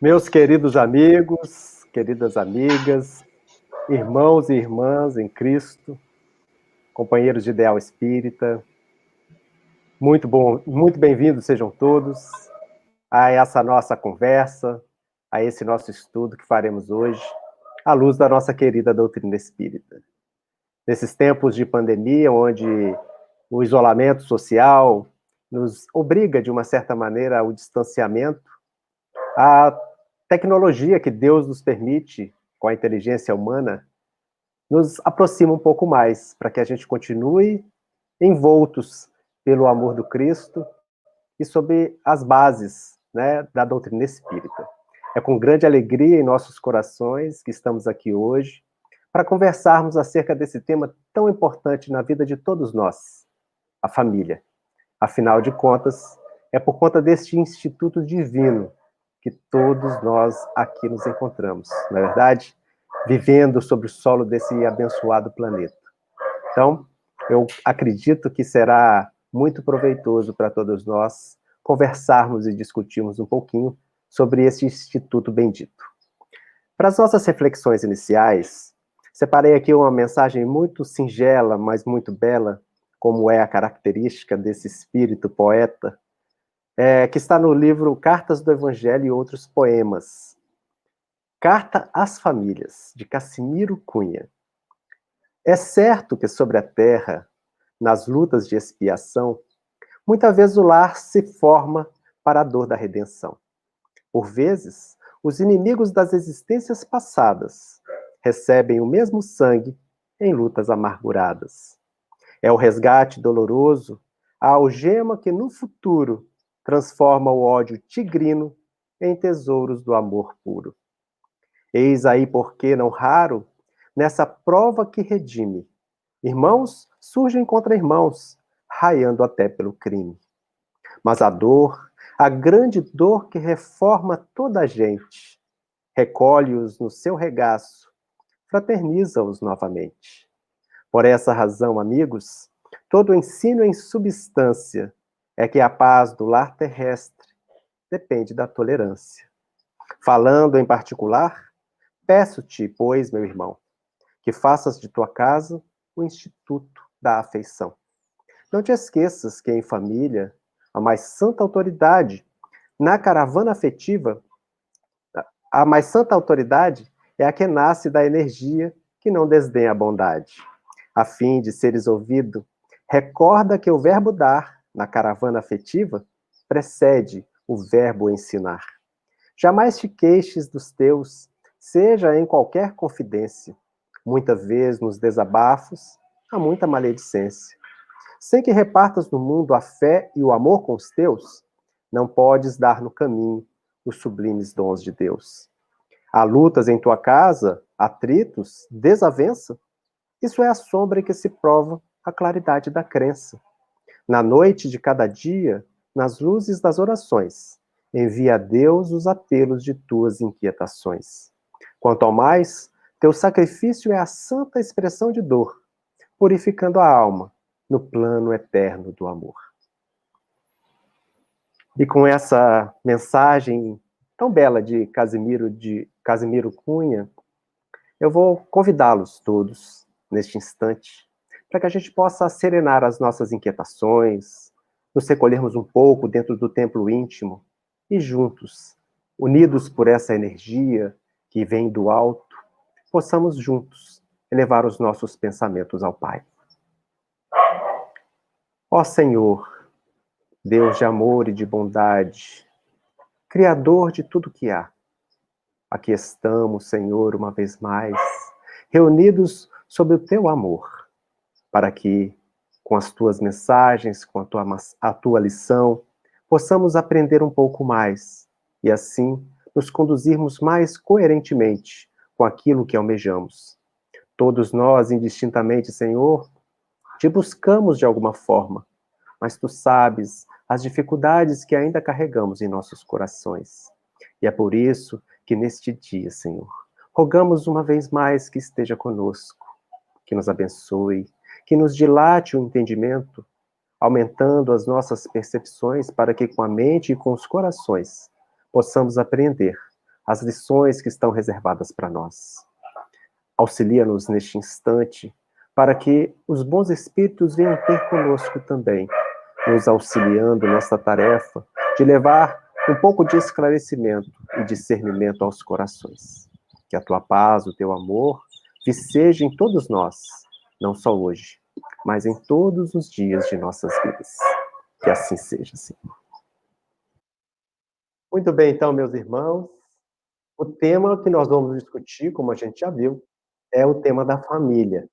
Meus queridos amigos, queridas amigas, irmãos e irmãs em Cristo, companheiros de ideal espírita, muito bem-vindos sejam todos a essa nossa conversa, a esse nosso estudo que faremos hoje, à luz da nossa querida doutrina espírita. Nesses tempos de pandemia, onde o isolamento social nos obriga, de uma certa maneira, ao distanciamento, a tecnologia que Deus nos permite, com a inteligência humana, nos aproxima um pouco mais, para que a gente continue envoltos pelo amor do Cristo e sob as bases, né, da doutrina espírita. É com grande alegria em nossos corações que estamos aqui hoje para conversarmos acerca desse tema tão importante na vida de todos nós, a família. Afinal de contas, é por conta deste instituto divino que todos nós aqui nos encontramos, não é verdade? Vivendo sobre o solo desse abençoado planeta. Então, eu acredito que será muito proveitoso para todos nós conversarmos e discutirmos um pouquinho sobre esse instituto bendito. Para as nossas reflexões iniciais, separei aqui uma mensagem muito singela, mas muito bela, como é a característica desse espírito poeta, que está no livro Cartas do Evangelho e Outros Poemas. Carta às Famílias, de Cassimiro Cunha. É certo que sobre a terra, nas lutas de expiação, muitas vezes o lar se forma para a dor da redenção. Por vezes, os inimigos das existências passadas recebem o mesmo sangue em lutas amarguradas. É o resgate doloroso, a algema que no futuro transforma o ódio tigrino em tesouros do amor puro. Eis aí porque, não raro, nessa prova que redime, irmãos surgem contra irmãos, raiando até pelo crime. Mas a dor, a grande dor que reforma toda a gente, recolhe-os no seu regaço, fraterniza-os novamente. Por essa razão, amigos, todo ensino em substância é que a paz do lar terrestre depende da tolerância. Falando em particular, peço-te, pois, meu irmão, que faças de tua casa o instituto da afeição. Não te esqueças que em família, a mais santa autoridade, na caravana afetiva, a mais santa autoridade é a que nasce da energia que não desdenha a bondade. A fim de seres ouvido, recorda que o verbo dar, na caravana afetiva, precede o verbo ensinar. Jamais te queixes dos teus, seja em qualquer confidência. Muita vez nos desabafos, há muita maledicência. Sem que repartas no mundo a fé e o amor com os teus, não podes dar no caminho os sublimes dons de Deus. Há lutas em tua casa, atritos, desavença? Isso é a sombra em que se prova a claridade da crença. Na noite de cada dia, nas luzes das orações, envia a Deus os apelos de tuas inquietações. Quanto ao mais, teu sacrifício é a santa expressão de dor, purificando a alma no plano eterno do amor. E com essa mensagem tão bela de Casimiro Cunha, eu vou convidá-los todos, neste instante, para que a gente possa serenar as nossas inquietações, nos recolhermos um pouco dentro do templo íntimo e juntos, unidos por essa energia que vem do alto, possamos juntos elevar os nossos pensamentos ao Pai. Ó Senhor, Deus de amor e de bondade, Criador de tudo que há, aqui estamos, Senhor, uma vez mais, reunidos sob o teu amor, para que, com as tuas mensagens, com a tua lição, possamos aprender um pouco mais e, assim, nos conduzirmos mais coerentemente com aquilo que almejamos. Todos nós, indistintamente, Senhor, te buscamos de alguma forma, mas tu sabes as dificuldades que ainda carregamos em nossos corações. E é por isso que neste dia, Senhor, rogamos uma vez mais que esteja conosco, que nos abençoe, que nos dilate o entendimento, aumentando as nossas percepções para que com a mente e com os corações possamos aprender as lições que estão reservadas para nós. Auxilia-nos neste instante, para que os bons espíritos venham ter conosco também, nos auxiliando nesta tarefa de levar um pouco de esclarecimento e discernimento aos corações. Que a tua paz, o teu amor, viceje em todos nós, não só hoje, mas em todos os dias de nossas vidas. Que assim seja, Senhor. Muito bem, então, meus irmãos, o tema que nós vamos discutir, como a gente já viu, é o tema da família.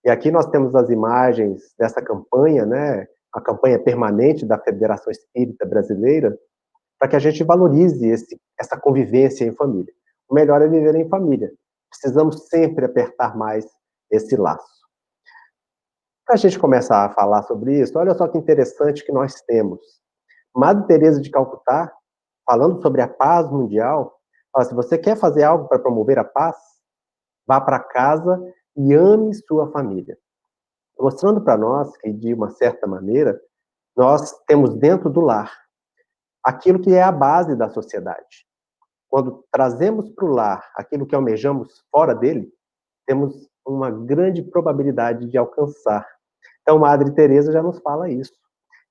E aqui nós temos as imagens dessa campanha, né? A campanha permanente da Federação Espírita Brasileira, para que a gente valorize essa convivência em família. O melhor é viver em família. Precisamos sempre apertar mais esse laço. Para a gente começar a falar sobre isso, olha só que interessante que nós temos. Madre Teresa de Calcutá, falando sobre a paz mundial, fala: se você quer fazer algo para promover a paz, vá para casa e ame sua família. Mostrando para nós que, de uma certa maneira, nós temos dentro do lar aquilo que é a base da sociedade. Quando trazemos para o lar aquilo que almejamos fora dele, temos uma grande probabilidade de alcançar. Então, Madre Teresa já nos fala isso.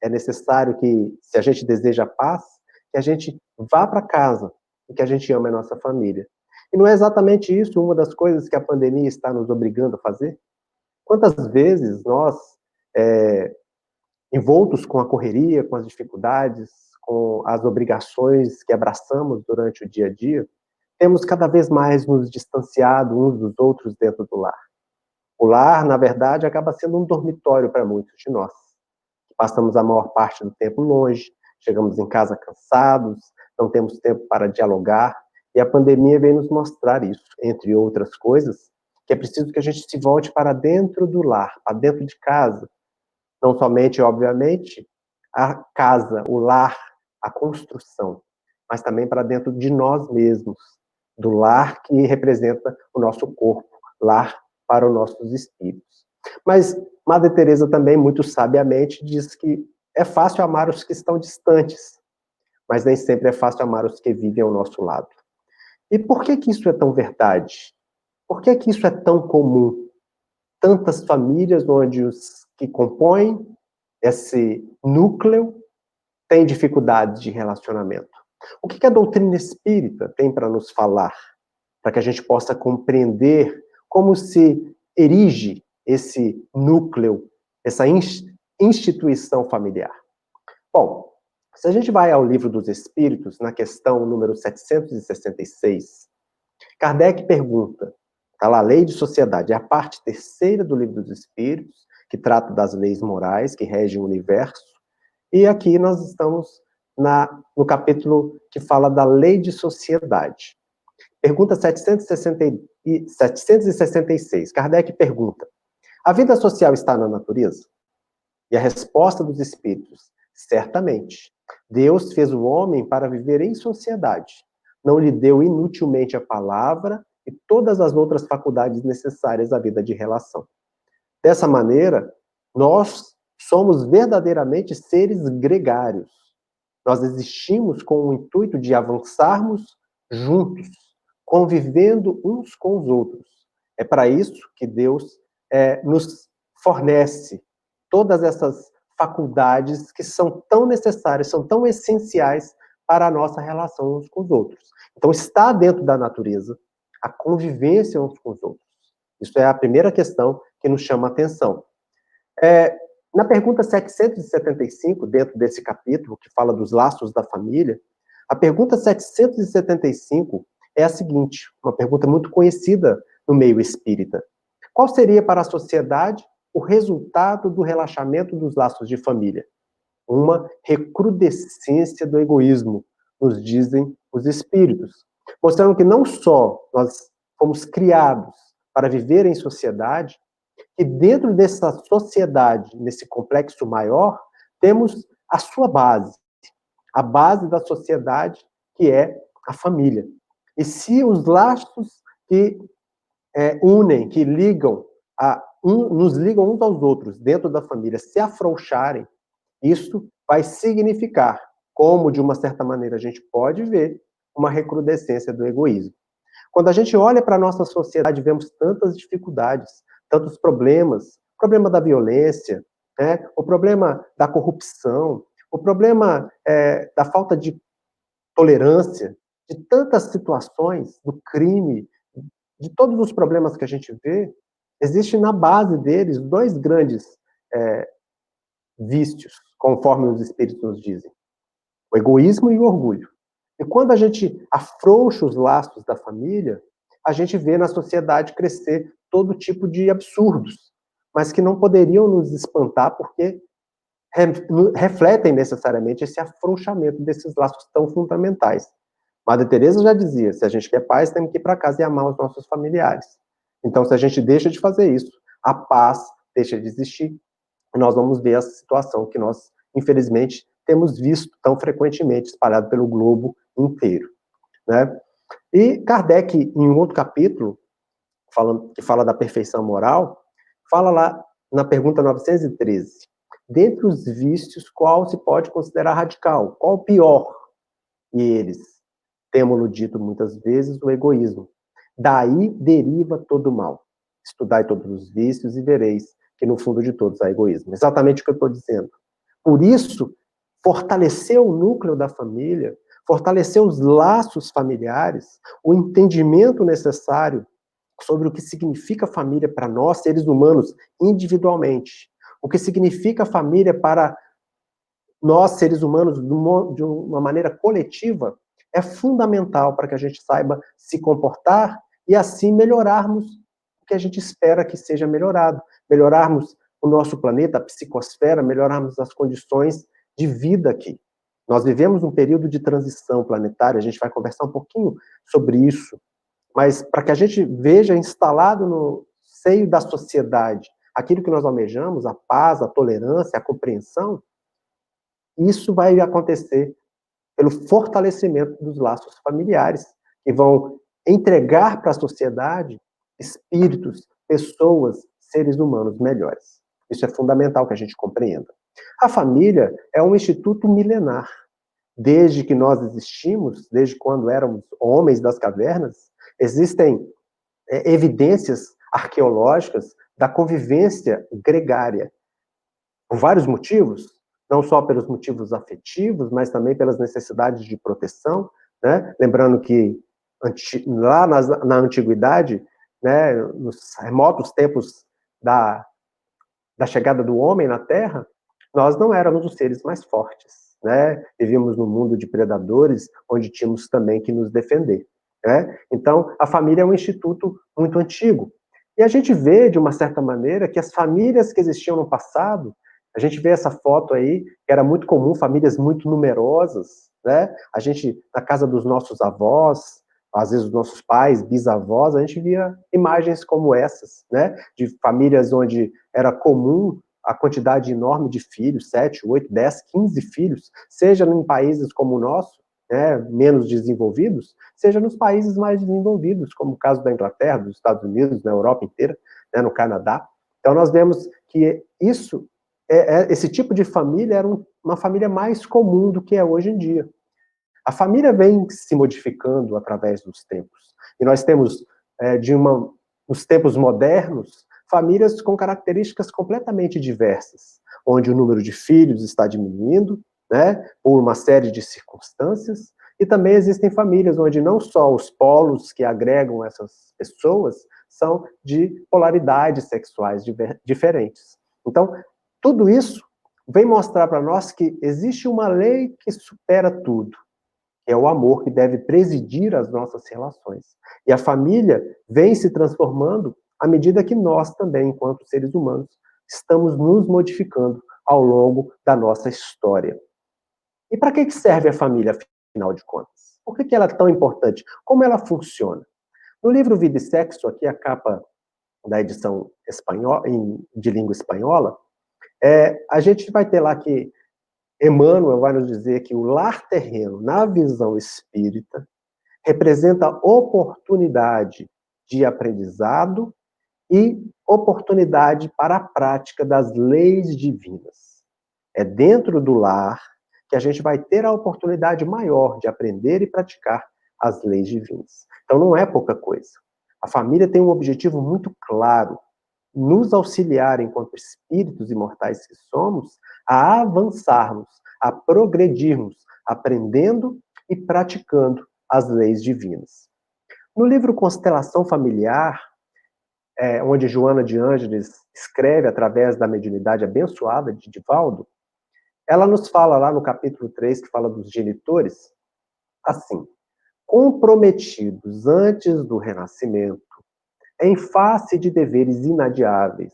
É necessário que, se a gente deseja paz, que a gente vá para casa e que a gente ame a nossa família. E não é exatamente isso uma das coisas que a pandemia está nos obrigando a fazer? Quantas vezes nós, envoltos com a correria, com as dificuldades, com as obrigações que abraçamos durante o dia a dia, temos cada vez mais nos distanciado uns dos outros dentro do lar. O lar, na verdade, acaba sendo um dormitório para muitos de nós. Passamos a maior parte do tempo longe, chegamos em casa cansados, não temos tempo para dialogar, e a pandemia vem nos mostrar isso, entre outras coisas, que é preciso que a gente se volte para dentro do lar, para dentro de casa. Não somente, obviamente, a casa, o lar, a construção, mas também para dentro de nós mesmos, do lar que representa o nosso corpo, lar para os nossos espíritos. Mas Madre Teresa também, muito sabiamente, diz que é fácil amar os que estão distantes, mas nem sempre é fácil amar os que vivem ao nosso lado. E por que que isso é tão verdade? Por que que isso é tão comum? Tantas famílias onde os que compõem esse núcleo têm dificuldades de relacionamento. O que que a doutrina espírita tem para nos falar? Para que a gente possa compreender como se erige esse núcleo, essa instituição familiar. Bom, se a gente vai ao Livro dos Espíritos, na questão número 766, Kardec pergunta, está lá, Lei de Sociedade, é a parte terceira do Livro dos Espíritos, que trata das leis morais que regem o universo, e aqui nós estamos no capítulo que fala da Lei de Sociedade. Pergunta 766. Kardec pergunta: a vida social está na natureza? E a resposta dos espíritos: certamente. Deus fez o homem para viver em sociedade. Não lhe deu inutilmente a palavra e todas as outras faculdades necessárias à vida de relação. Dessa maneira, nós somos verdadeiramente seres gregários. Nós existimos com o intuito de avançarmos juntos, convivendo uns com os outros. É para isso que Deus nos fornece todas essas faculdades que são tão necessárias, são tão essenciais para a nossa relação uns com os outros. Então, está dentro da natureza a convivência uns com os outros. Isso é a primeira questão que nos chama a atenção. Na pergunta 775, dentro desse capítulo, que fala dos laços da família, a pergunta 775 é a seguinte, uma pergunta muito conhecida no meio espírita. Qual seria para a sociedade o resultado do relaxamento dos laços de família? Uma recrudescência do egoísmo, nos dizem os espíritos, mostrando que não só nós fomos criados para viver em sociedade, que dentro dessa sociedade, nesse complexo maior, temos a sua base, a base da sociedade, que é a família. E se os laços que unem, que ligam, nos ligam uns aos outros dentro da família, se afrouxarem, isso vai significar, como de uma certa maneira a gente pode ver, uma recrudescência do egoísmo. Quando a gente olha para a nossa sociedade, vemos tantas dificuldades, tantos problemas, o problema da violência, né? O problema da corrupção, o problema da falta de tolerância, de tantas situações, do crime, de todos os problemas que a gente vê, existe na base deles dois grandes vícios, conforme os espíritos nos dizem: o egoísmo e o orgulho. E quando a gente afrouxa os laços da família, a gente vê na sociedade crescer todo tipo de absurdos, mas que não poderiam nos espantar porque refletem necessariamente esse afrouxamento desses laços tão fundamentais. Madre Teresa já dizia: se a gente quer paz, temos que ir para casa e amar os nossos familiares. Então, se a gente deixa de fazer isso, a paz deixa de existir, e nós vamos ver a situação que nós, infelizmente, temos visto tão frequentemente espalhado pelo globo inteiro, né? E Kardec, em um outro capítulo, que fala da perfeição moral, fala lá na pergunta 913, dentre os vícios, qual se pode considerar radical? Qual o pior? E eles, temos-lo dito muitas vezes, o egoísmo. Daí deriva todo o mal. Estudai todos os vícios e vereis que no fundo de todos há egoísmo. Exatamente o que eu estou dizendo. Por isso, fortalecer o núcleo da família, fortalecer os laços familiares, o entendimento necessário sobre o que significa família para nós, seres humanos, individualmente. O que significa família para nós, seres humanos, de uma maneira coletiva, é fundamental para que a gente saiba se comportar e assim melhorarmos o que a gente espera que seja melhorado. Melhorarmos o nosso planeta, a psicosfera, melhorarmos as condições de vida aqui. Nós vivemos um período de transição planetária, a gente vai conversar um pouquinho sobre isso, mas para que a gente veja instalado no seio da sociedade aquilo que nós almejamos, a paz, a tolerância, a compreensão, isso vai acontecer pelo fortalecimento dos laços familiares, que vão entregar para a sociedade espíritos, pessoas, seres humanos melhores. Isso é fundamental que a gente compreenda. A família é um instituto milenar. Desde que nós existimos, desde quando éramos homens das cavernas, existem evidências arqueológicas da convivência gregária, por vários motivos, não só pelos motivos afetivos, mas também pelas necessidades de proteção, né? Lembrando que lá na antiguidade, né, nos remotos tempos da chegada do homem na Terra, nós não éramos os seres mais fortes, né? Vivíamos num mundo de predadores, onde tínhamos também que nos defender, né? Então, a família é um instituto muito antigo. E a gente vê, de uma certa maneira, que as famílias que existiam no passado, a gente vê essa foto aí, que era muito comum, famílias muito numerosas, né? A gente, na casa dos nossos avós, às vezes os nossos pais, bisavós, a gente via imagens como essas, né? De famílias onde era comum a quantidade enorme de filhos, 7, 8, 10, 15 filhos, seja em países como o nosso, né, menos desenvolvidos, seja nos países mais desenvolvidos, como o caso da Inglaterra, dos Estados Unidos, na Europa inteira, né, no Canadá. Então nós vemos que esse tipo de família era uma família mais comum do que é hoje em dia. A família vem se modificando através dos tempos. E nós temos, nos tempos modernos, famílias com características completamente diversas, onde o número de filhos está diminuindo, né, por uma série de circunstâncias, e também existem famílias onde não só os polos que agregam essas pessoas são de polaridades sexuais diferentes. Então, tudo isso vem mostrar para nós que existe uma lei que supera tudo, que é o amor que deve presidir as nossas relações. E a família vem se transformando à medida que nós também, enquanto seres humanos, estamos nos modificando ao longo da nossa história. E para que serve a família, afinal de contas? Por que ela é tão importante? Como ela funciona? No livro Vida e Sexo, aqui a capa da edição espanhola, de língua espanhola, a gente vai ter lá que Emmanuel vai nos dizer que o lar terreno, na visão espírita, representa oportunidade de aprendizado e oportunidade para a prática das leis divinas. É dentro do lar que a gente vai ter a oportunidade maior de aprender e praticar as leis divinas. Então não é pouca coisa. A família tem um objetivo muito claro: nos auxiliar, enquanto espíritos imortais que somos, a avançarmos, a progredirmos, aprendendo e praticando as leis divinas. No livro Constelação Familiar, onde Joana de Ângeles escreve através da mediunidade abençoada de Divaldo, ela nos fala lá no capítulo 3, que fala dos genitores, assim: comprometidos antes do renascimento, em face de deveres inadiáveis,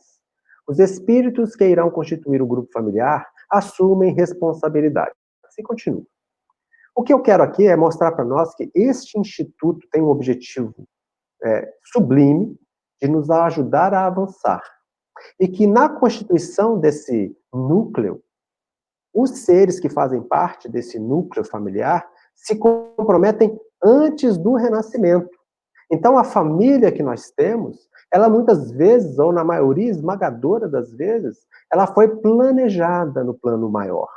os espíritos que irão constituir o grupo familiar assumem responsabilidade. Assim continua. O que eu quero aqui é mostrar para nós que este instituto tem um objetivo sublime de nos ajudar a avançar. E que na constituição desse núcleo, os seres que fazem parte desse núcleo familiar se comprometem antes do renascimento. Então, a família que nós temos, ela muitas vezes, ou na maioria esmagadora das vezes, ela foi planejada no plano maior.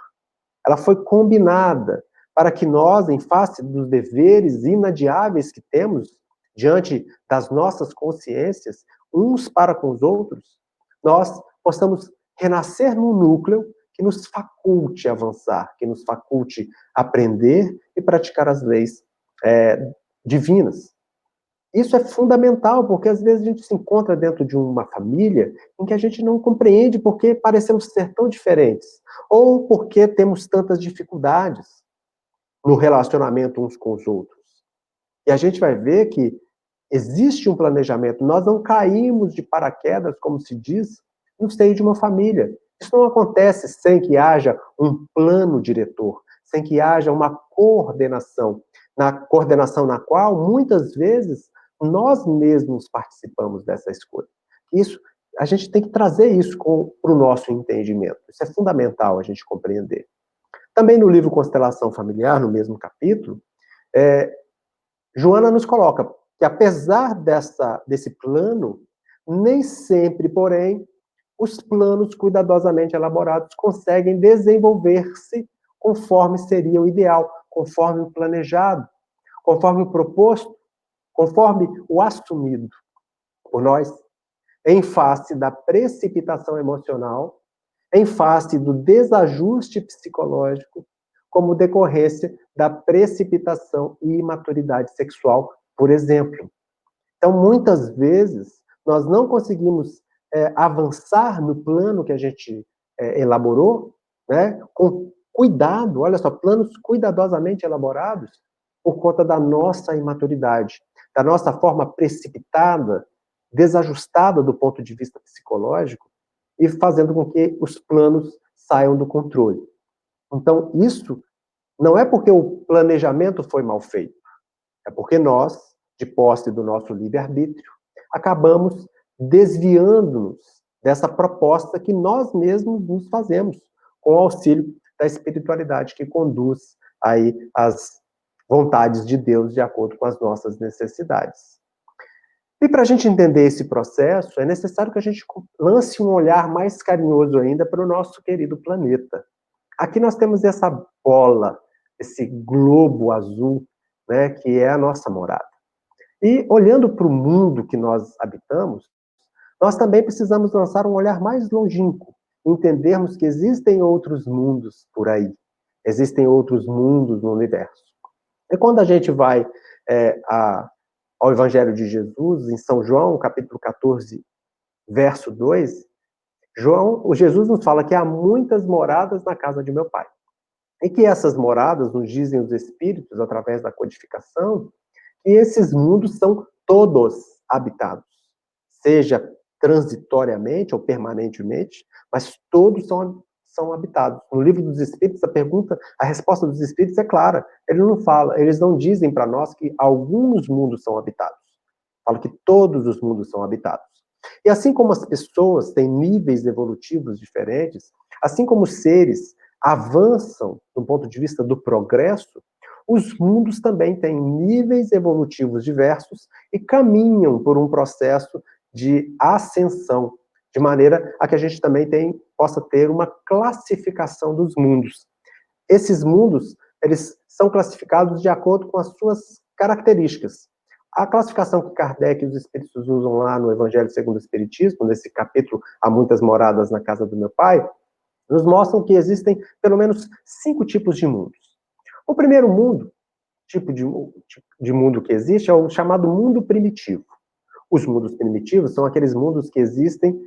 Ela foi combinada para que nós, em face dos deveres inadiáveis que temos diante das nossas consciências, uns para com os outros, nós possamos renascer num núcleo que nos faculte avançar, que nos faculte aprender e praticar as leis divinas. Isso é fundamental, porque às vezes a gente se encontra dentro de uma família em que a gente não compreende porque parecemos ser tão diferentes, ou porque temos tantas dificuldades no relacionamento uns com os outros. E a gente vai ver que existe um planejamento, nós não caímos de paraquedas, como se diz, no seio de uma família. Isso não acontece sem que haja um plano diretor, sem que haja uma coordenação, na qual, muitas vezes, nós mesmos participamos dessa escolha. Isso, a gente tem que trazer isso para o nosso entendimento. Isso é fundamental a gente compreender. Também no livro Constelação Familiar, no mesmo capítulo, Joana nos coloca que, apesar desse plano, nem sempre, porém, os planos cuidadosamente elaborados conseguem desenvolver-se conforme seria o ideal, conforme o planejado, conforme o proposto, conforme o assumido por nós, em face da precipitação emocional, em face do desajuste psicológico, como decorrência da precipitação e imaturidade sexual, por exemplo. Então, muitas vezes, nós não conseguimos avançar no plano que a gente elaborou, né, com cuidado, olha só, planos cuidadosamente elaborados, por conta da nossa imaturidade, da nossa forma precipitada, desajustada do ponto de vista psicológico, e fazendo com que os planos saiam do controle. Então, isso não é porque o planejamento foi mal feito, é porque nós, de posse do nosso livre-arbítrio, acabamos desviando-nos dessa proposta que nós mesmos nos fazemos, com o auxílio da espiritualidade que conduz aí as vontades de Deus de acordo com as nossas necessidades. E para a gente entender esse processo, é necessário que a gente lance um olhar mais carinhoso ainda para o nosso querido planeta. Aqui nós temos essa bola, esse globo azul, né, que é a nossa morada. E olhando para o mundo que nós habitamos, nós também precisamos lançar um olhar mais longínquo, entendermos que existem outros mundos por aí, existem outros mundos no universo. E quando a gente vai ao Evangelho de Jesus, em São João, capítulo 14, verso 2, Jesus nos fala que há muitas moradas na casa de meu Pai. E que essas moradas, nos dizem os Espíritos, através da codificação, que esses mundos são todos habitados, seja transitoriamente ou permanentemente, mas todos são habitados. No livro dos Espíritos, a resposta dos Espíritos é clara. Eles não dizem para nós que alguns mundos são habitados. Falam que todos os mundos são habitados. E assim como as pessoas têm níveis evolutivos diferentes, assim como os seres avançam do ponto de vista do progresso, os mundos também têm níveis evolutivos diversos e caminham por um processo de ascensão, de maneira a que a gente também possa ter uma classificação dos mundos. Esses mundos, eles são classificados de acordo com as suas características. A classificação que Kardec e os espíritos usam lá no Evangelho segundo o Espiritismo, nesse capítulo Há Muitas Moradas na Casa do Meu Pai, nos mostram que existem pelo menos 5 tipos de mundos. O primeiro mundo, tipo de mundo que existe, é o chamado mundo primitivo. Os mundos primitivos são aqueles mundos que existem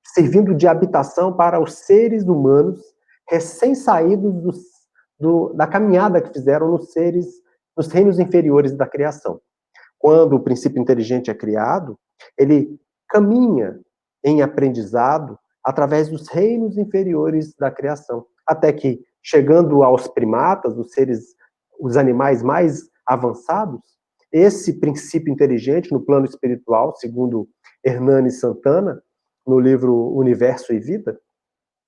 servindo de habitação para os seres humanos recém-saídos da caminhada que fizeram nos reinos inferiores da criação. Quando o princípio inteligente é criado, ele caminha em aprendizado através dos reinos inferiores da criação, até que, chegando aos primatas, os animais mais avançados, esse princípio inteligente, no plano espiritual, segundo Hernani Santana, no livro Universo e Vida,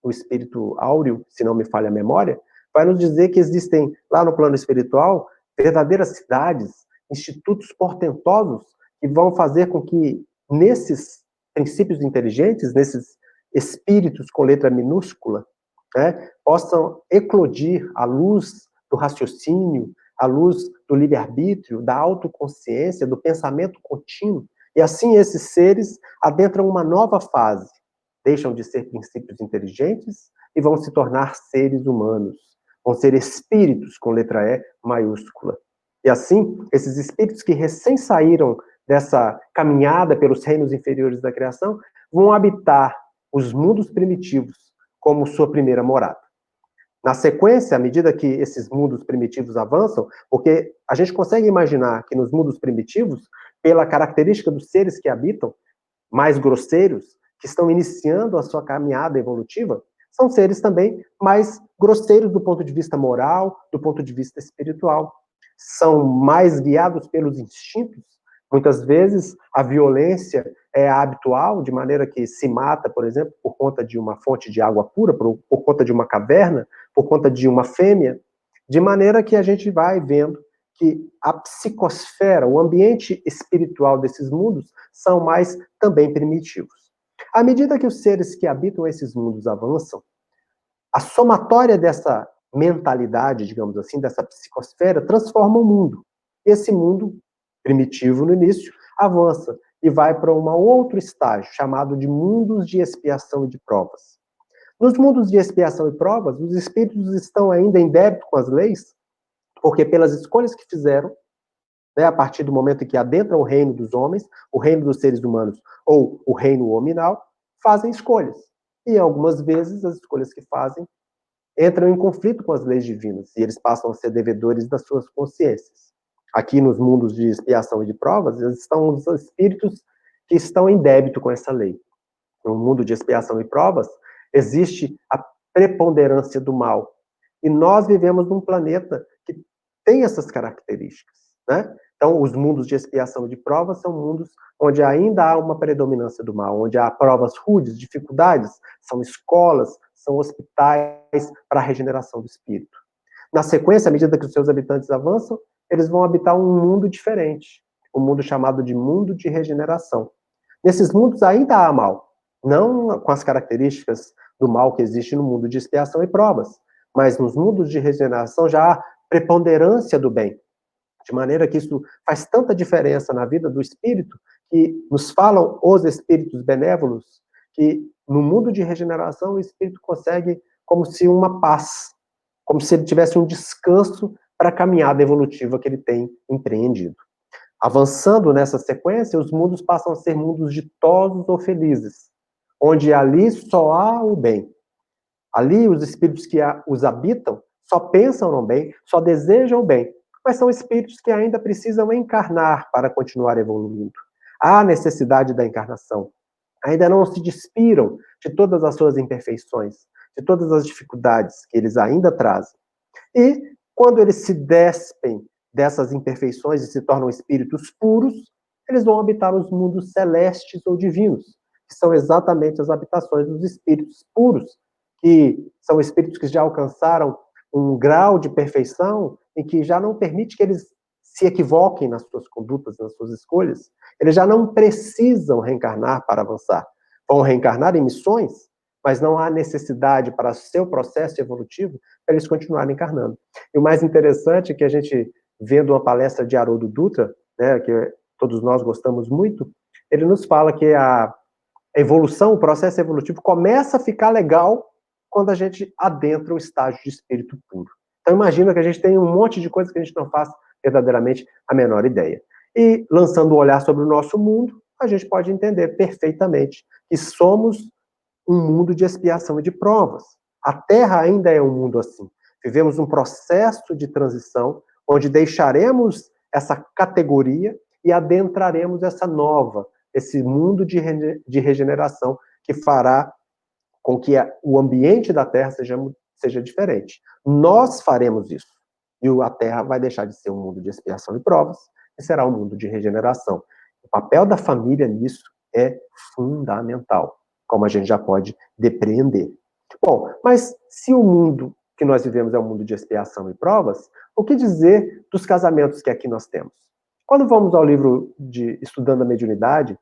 o espírito áureo, se não me falha a memória, vai nos dizer que existem, lá no plano espiritual, verdadeiras cidades, institutos portentosos que vão fazer com que, nesses princípios inteligentes, nesses espíritos com letra minúscula, né, possam eclodir a luz do raciocínio, a luz do livre-arbítrio, da autoconsciência, do pensamento contínuo. E assim esses seres adentram uma nova fase. Deixam de ser princípios inteligentes e vão se tornar seres humanos. Vão ser espíritos com letra E maiúscula. E assim, esses espíritos que recém saíram dessa caminhada pelos reinos inferiores da criação vão habitar os mundos primitivos como sua primeira morada. Na sequência, à medida que esses mundos primitivos avançam, porque a gente consegue imaginar que nos mundos primitivos, pela característica dos seres que habitam, mais grosseiros, que estão iniciando a sua caminhada evolutiva, são seres também mais grosseiros do ponto de vista moral, do ponto de vista espiritual. São mais guiados pelos instintos. Muitas vezes a violência é habitual, de maneira que se mata, por exemplo, por conta de uma fonte de água pura, por conta de uma caverna, por conta de uma fêmea, de maneira que a gente vai vendo que a psicosfera, o ambiente espiritual desses mundos, são mais também primitivos. À medida que os seres que habitam esses mundos avançam, a somatória dessa mentalidade, digamos assim, dessa psicosfera, transforma o mundo. Esse mundo primitivo no início avança e vai para um outro estágio, chamado de mundos de expiação e de provas. Nos mundos de expiação e provas, os espíritos estão ainda em débito com as leis, porque pelas escolhas que fizeram, né, a partir do momento em que adentram o reino dos homens, o reino dos seres humanos ou o reino hominal, fazem escolhas. E algumas vezes as escolhas que fazem entram em conflito com as leis divinas, e eles passam a ser devedores das suas consciências. Aqui nos mundos de expiação e de provas, estão os espíritos que estão em débito com essa lei. No mundo de expiação e provas, existe a preponderância do mal. E nós vivemos num planeta que tem essas características, né? Então, os mundos de expiação e de provas são mundos onde ainda há uma predominância do mal, onde há provas rudes, dificuldades, são escolas, são hospitais para a regeneração do espírito. Na sequência, à medida que os seus habitantes avançam, eles vão habitar um mundo diferente, um mundo chamado de mundo de regeneração. Nesses mundos ainda há mal, não com as características do mal que existe no mundo de expiação e provas, mas nos mundos de regeneração já há preponderância do bem, de maneira que isso faz tanta diferença na vida do espírito, que nos falam os espíritos benévolos, que no mundo de regeneração o espírito consegue como se uma paz, como se ele tivesse um descanso para a caminhada evolutiva que ele tem empreendido. Avançando nessa sequência, os mundos passam a ser mundos ditosos ou felizes, onde ali só há o bem. Ali os espíritos que os habitam só pensam no bem, só desejam o bem, mas são espíritos que ainda precisam encarnar para continuar evoluindo. Há necessidade da encarnação. Ainda não se despiram de todas as suas imperfeições, de todas as dificuldades que eles ainda trazem. E, quando eles se despem dessas imperfeições e se tornam espíritos puros, eles vão habitar os mundos celestes ou divinos, que são exatamente as habitações dos espíritos puros, que são espíritos que já alcançaram um grau de perfeição em que já não permite que eles se equivoquem nas suas condutas, nas suas escolhas. Eles já não precisam reencarnar para avançar. Vão reencarnar em missões, mas não há necessidade para seu processo evolutivo para eles continuarem encarnando. E o mais interessante é que a gente vendo uma palestra de Haroldo Dutra, né, que todos nós gostamos muito, ele nos fala que a evolução, o processo evolutivo começa a ficar legal quando a gente adentra o estágio de espírito puro. Então imagina que a gente tem um monte de coisas que a gente não faz verdadeiramente a menor ideia. E lançando o olhar sobre o nosso mundo, a gente pode entender perfeitamente que somos um mundo de expiação e de provas. A Terra ainda é um mundo assim. Vivemos um processo de transição onde deixaremos essa categoria e adentraremos essa nova, esse mundo de regeneração que fará com que o ambiente da Terra seja diferente. Nós faremos isso. E a Terra vai deixar de ser um mundo de expiação e provas e será um mundo de regeneração. O papel da família nisso é fundamental, como a gente já pode depreender. Bom, mas se o mundo que nós vivemos é um mundo de expiação e provas, o que dizer dos casamentos que aqui nós temos? Quando vamos ao livro de Estudando a Mediunidade,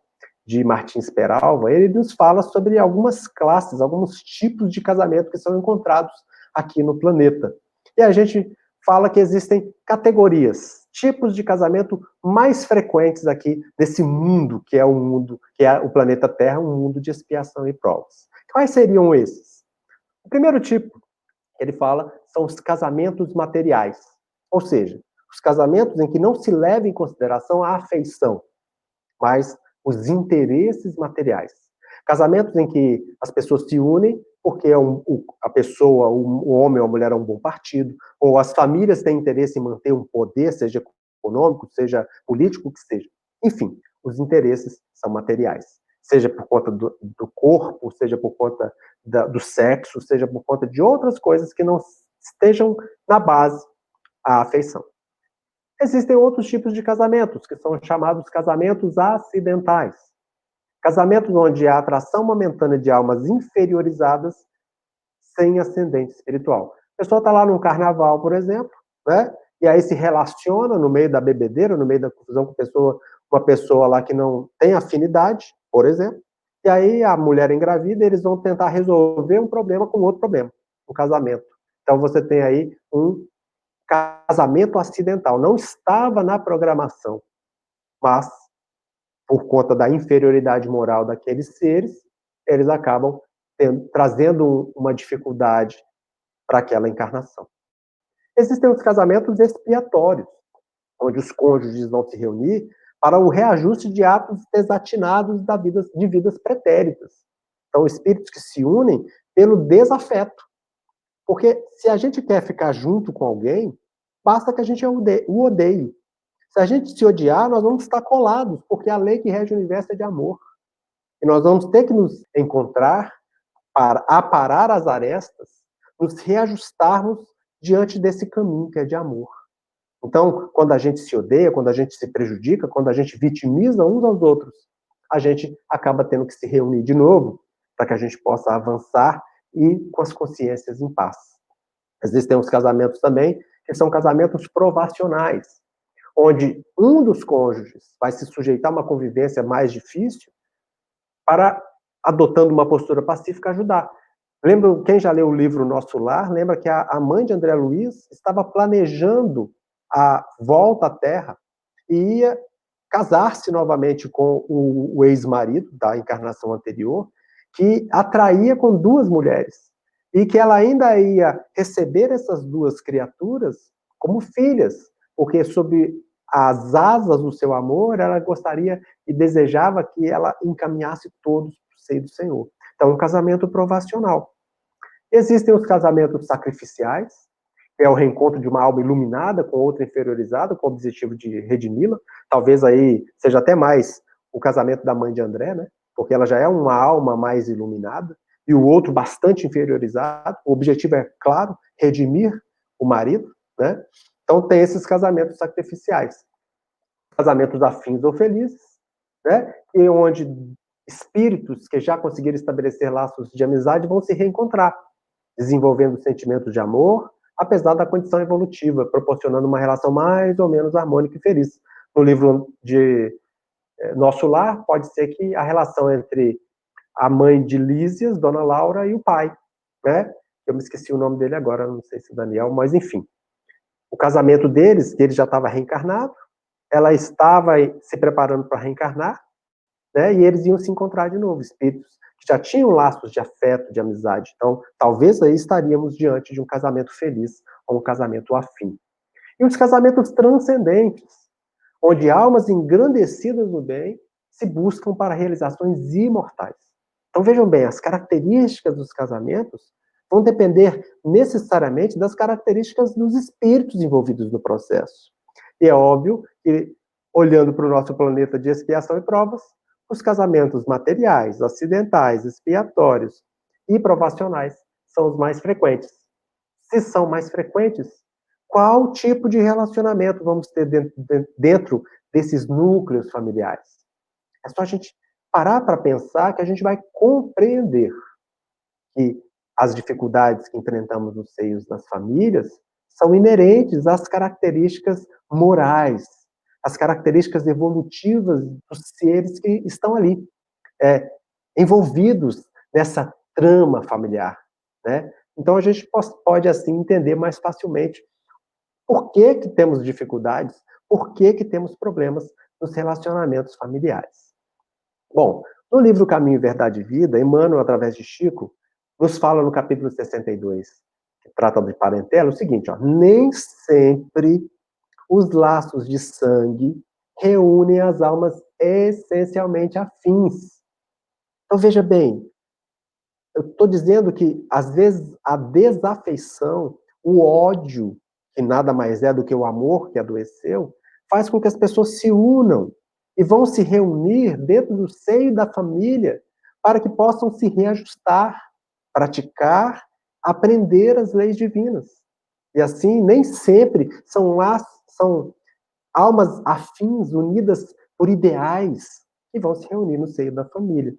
de Martins Peralva, ele nos fala sobre algumas classes, alguns tipos de casamento que são encontrados aqui no planeta. E a gente fala que existem categorias, tipos de casamento mais frequentes aqui nesse mundo, que é o mundo, que é o planeta Terra, um mundo de expiação e provas. Quais seriam esses? O primeiro tipo que ele fala são os casamentos materiais, ou seja, os casamentos em que não se leva em consideração a afeição, mas os interesses materiais. Casamentos em que as pessoas se unem porque a pessoa, o homem ou a mulher é um bom partido, ou as famílias têm interesse em manter um poder, seja econômico, seja político, que seja. Enfim, os interesses são materiais. Seja por conta do corpo, seja por conta do sexo, seja por conta de outras coisas que não estejam na base a afeição. Existem outros tipos de casamentos, que são chamados casamentos acidentais. Casamentos onde há atração momentânea de almas inferiorizadas sem ascendente espiritual. A pessoa está lá num carnaval, por exemplo, né? E aí se relaciona no meio da bebedeira, no meio da confusão com uma pessoa lá que não tem afinidade, por exemplo, e aí a mulher engravida, eles vão tentar resolver um problema com outro problema, um casamento. Então você tem aí um casamento acidental, não estava na programação, mas por conta da inferioridade moral daqueles seres, eles acabam trazendo uma dificuldade para aquela encarnação. Existem os casamentos expiatórios, onde os cônjuges vão se reunir para o reajuste de atos desatinados de vidas pretéritas. Então, espíritos que se unem pelo desafeto. Porque se a gente quer ficar junto com alguém, basta que a gente o odeie. Se a gente se odiar, nós vamos estar colados, porque a lei que rege o universo é de amor. E nós vamos ter que nos encontrar para aparar as arestas, nos reajustarmos diante desse caminho que é de amor. Então, quando a gente se odeia, quando a gente se prejudica, quando a gente vitimiza uns aos outros, a gente acaba tendo que se reunir de novo para que a gente possa avançar e com as consciências em paz. Existem os casamentos também que são casamentos provacionais, onde um dos cônjuges vai se sujeitar a uma convivência mais difícil para, adotando uma postura pacífica, ajudar. Lembra, quem já leu o livro Nosso Lar, lembra que a mãe de André Luiz estava planejando a volta à Terra e ia casar-se novamente com o ex-marido da encarnação anterior, que atraía com duas mulheres, e que ela ainda ia receber essas duas criaturas como filhas, porque sob as asas do seu amor, ela gostaria e desejava que ela encaminhasse todos para o seio do Senhor. Então, um casamento provacional. Existem os casamentos sacrificiais, que é o reencontro de uma alma iluminada com outra inferiorizada, com o objetivo de redimi-la. Talvez aí seja até mais o casamento da mãe de André, né? Porque ela já é uma alma mais iluminada, e o outro bastante inferiorizado. O objetivo é, claro, redimir o marido, né? Então tem esses casamentos sacrificiais. Casamentos afins ou felizes, né? E onde espíritos que já conseguiram estabelecer laços de amizade vão se reencontrar, desenvolvendo sentimentos de amor, apesar da condição evolutiva, proporcionando uma relação mais ou menos harmônica e feliz. No livro de Nosso Lar, pode ser que a relação entre a mãe de Lísias, Dona Laura, e o pai, né? Eu me esqueci o nome dele agora, não sei se é Daniel, mas enfim. O casamento deles, que ele já estava reencarnado, ela estava se preparando para reencarnar, né? E eles iam se encontrar de novo, espíritos que já tinham laços de afeto, de amizade. Então, talvez aí estaríamos diante de um casamento feliz, ou um casamento afim. E os casamentos transcendentes, onde almas engrandecidas no bem se buscam para realizações imortais. Então vejam bem, as características dos casamentos vão depender necessariamente das características dos espíritos envolvidos no processo. E é óbvio que, olhando para o nosso planeta de expiação e provas, os casamentos materiais, acidentais, expiatórios e provacionais são os mais frequentes. Se são mais frequentes, qual tipo de relacionamento vamos ter dentro desses núcleos familiares? É só a gente parar para pensar que a gente vai compreender que as dificuldades que enfrentamos nos seios das famílias são inerentes às características morais, às características evolutivas dos seres que estão ali, envolvidos nessa trama familiar, né? Então a gente pode assim entender mais facilmente por que que temos dificuldades, por que que temos problemas nos relacionamentos familiares. Bom, no livro Caminho, Verdade e Vida, Emmanuel, através de Chico, nos fala no capítulo 62, que trata de parentela, o seguinte, ó, nem sempre os laços de sangue reúnem as almas essencialmente afins. Então, veja bem, eu estou dizendo que, às vezes, a desafeição, o ódio, que nada mais é do que o amor que adoeceu, faz com que as pessoas se unam e vão se reunir dentro do seio da família para que possam se reajustar, praticar, aprender as leis divinas. E assim, nem sempre são almas afins, unidas por ideais, que vão se reunir no seio da família.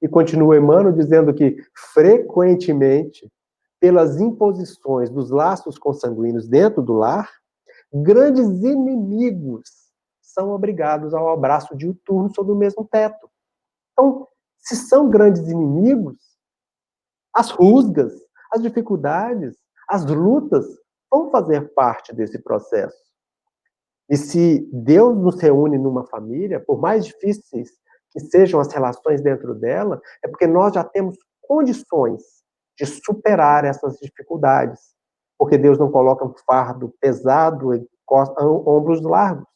E continua Emmanuel dizendo que, frequentemente, pelas imposições dos laços consanguíneos dentro do lar, grandes inimigos são obrigados ao abraço diuturno sob o mesmo teto. Então, se são grandes inimigos, as rusgas, as dificuldades, as lutas vão fazer parte desse processo. E se Deus nos reúne numa família, por mais difíceis que sejam as relações dentro dela, é porque nós já temos condições de superar essas dificuldades. Porque Deus não coloca um fardo pesado em ombros largos.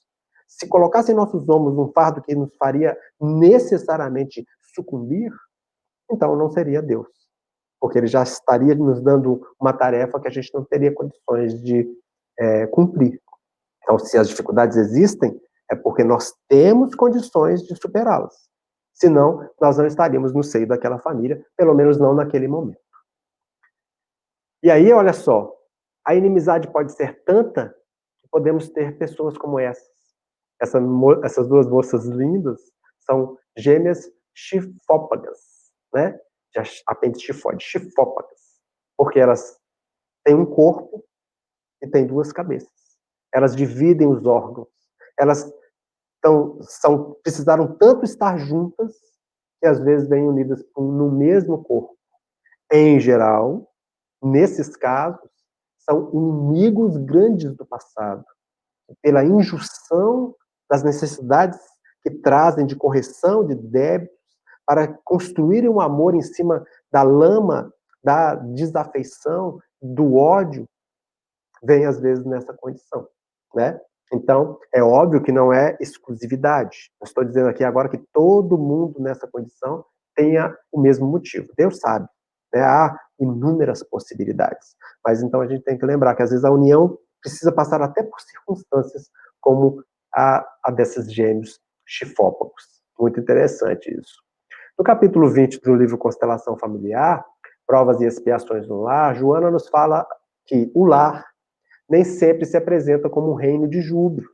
Se colocasse em nossos ombros um fardo que nos faria necessariamente sucumbir, então não seria Deus. Porque ele já estaria nos dando uma tarefa que a gente não teria condições de cumprir. Então, se as dificuldades existem, é porque nós temos condições de superá-las. Senão, nós não estaríamos no seio daquela família, pelo menos não naquele momento. E aí, olha só, a inimizade pode ser tanta que podemos ter pessoas como essas. Essas duas moças lindas são gêmeas chifópagas, né? De apêndice tifóide, chifópagas. Porque elas têm um corpo e têm duas cabeças. Elas dividem os órgãos. Elas precisaram tanto estar juntas que às vezes vêm unidas no mesmo corpo. Em geral, nesses casos, são inimigos grandes do passado. Pela injunção das necessidades que trazem de correção de débitos, para construírem um amor em cima da lama, da desafeição, do ódio, vem às vezes nessa condição, né? Então, é óbvio que não é exclusividade. Eu estou dizendo aqui agora que todo mundo nessa condição tenha o mesmo motivo. Deus sabe, né? Há inúmeras possibilidades. Mas então a gente tem que lembrar que às vezes a união precisa passar até por circunstâncias como a desses gêmeos chifópagos. Muito interessante isso. No capítulo 20 do livro Constelação Familiar, Provas e Expiações no Lar, Joana nos fala que o lar nem sempre se apresenta como um reino de júbilos,